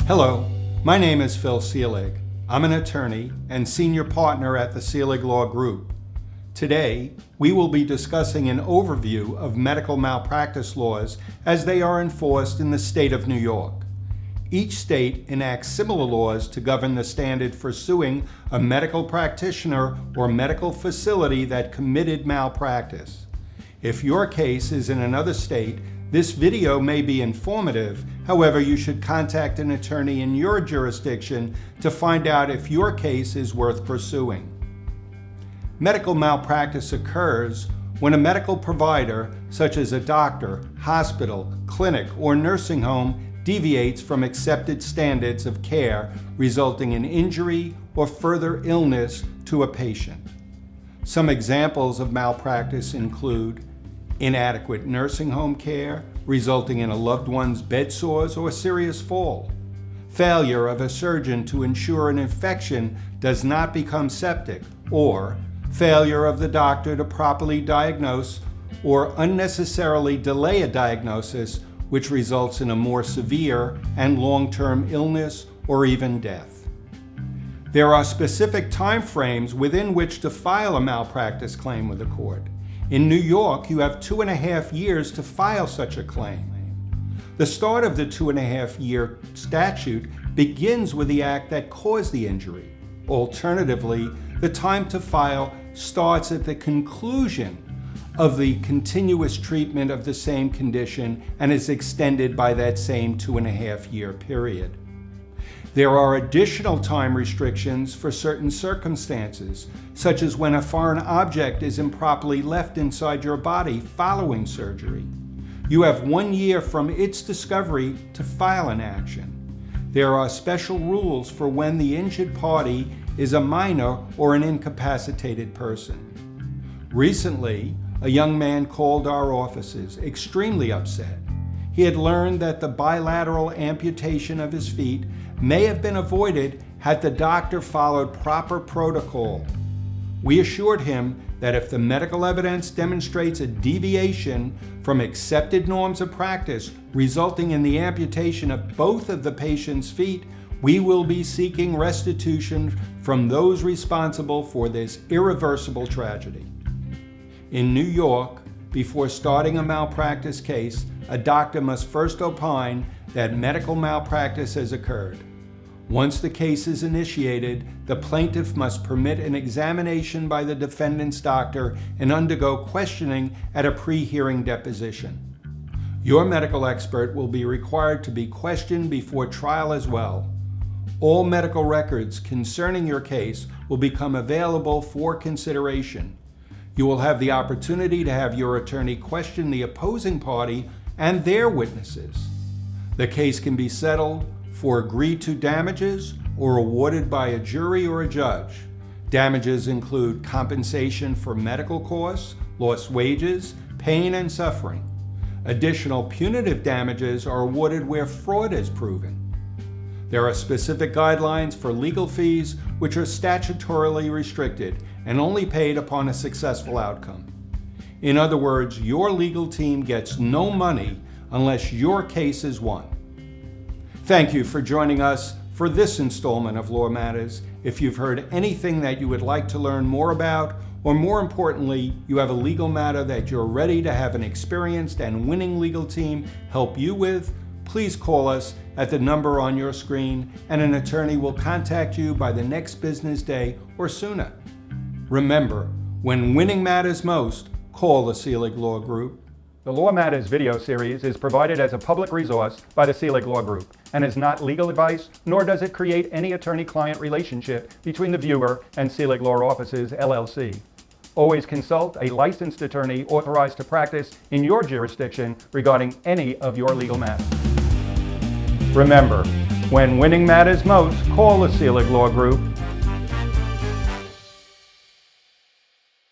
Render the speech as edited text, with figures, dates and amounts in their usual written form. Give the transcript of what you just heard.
Hello, my name is Phil Seelig. I'm an attorney and senior partner at the Seelig Law Group. Today, we will be discussing an overview of medical malpractice laws as they are enforced in the state of New York. Each state enacts similar laws to govern the standard for suing a medical practitioner or medical facility that committed malpractice. If your case is in another state, this video may be informative. However, you should contact an attorney in your jurisdiction to find out if your case is worth pursuing. Medical malpractice occurs when a medical provider, such as a doctor, hospital, clinic, or nursing home, deviates from accepted standards of care, resulting in injury or further illness to a patient. Some examples of malpractice include inadequate nursing home care, resulting in a loved one's bed sores or serious fall. Failure of a surgeon to ensure an infection does not become septic, or failure of the doctor to properly diagnose or unnecessarily delay a diagnosis, which results in a more severe and long-term illness or even death. There are specific time frames within which to file a malpractice claim with the court. In New York, you have 2.5 years to file such a claim. The start of the 2.5-year statute begins with the act that caused the injury. Alternatively, the time to file starts at the conclusion of the continuous treatment of the same condition and is extended by that same 2.5-year period. There are additional time restrictions for certain circumstances, such as when a foreign object is improperly left inside your body following surgery. You have 1 year from its discovery to file an action. There are special rules for when the injured party is a minor or an incapacitated person. Recently, a young man called our offices extremely upset. He had learned that the bilateral amputation of his feet may have been avoided had the doctor followed proper protocol. We assured him that if the medical evidence demonstrates a deviation from accepted norms of practice resulting in the amputation of both of the patient's feet, we will be seeking restitution from those responsible for this irreversible tragedy. In New York, before starting a malpractice case, a doctor must first opine that medical malpractice has occurred. Once the case is initiated, the plaintiff must permit an examination by the defendant's doctor and undergo questioning at a pre-hearing deposition. Your medical expert will be required to be questioned before trial as well. All medical records concerning your case will become available for consideration. You will have the opportunity to have your attorney question the opposing party and their witnesses. The case can be settled for agreed-to damages or awarded by a jury or a judge. Damages include compensation for medical costs, lost wages, pain, and suffering. Additional punitive damages are awarded where fraud is proven. There are specific guidelines for legal fees which are statutorily restricted and only paid upon a successful outcome. In other words, your legal team gets no money unless your case is won. Thank you for joining us for this installment of Law Matters. If you've heard anything that you would like to learn more about, or more importantly, you have a legal matter that you're ready to have an experienced and winning legal team help you with, please call us at the number on your screen and an attorney will contact you by the next business day or sooner. Remember, when winning matters most, call the Seelig Law Group. The Law Matters video series is provided as a public resource by the Seelig Law Group and is not legal advice, nor does it create any attorney-client relationship between the viewer and Seelig Law Offices, LLC. Always consult a licensed attorney authorized to practice in your jurisdiction regarding any of your legal matters. Remember, when winning matters most, call the Seelig Law Group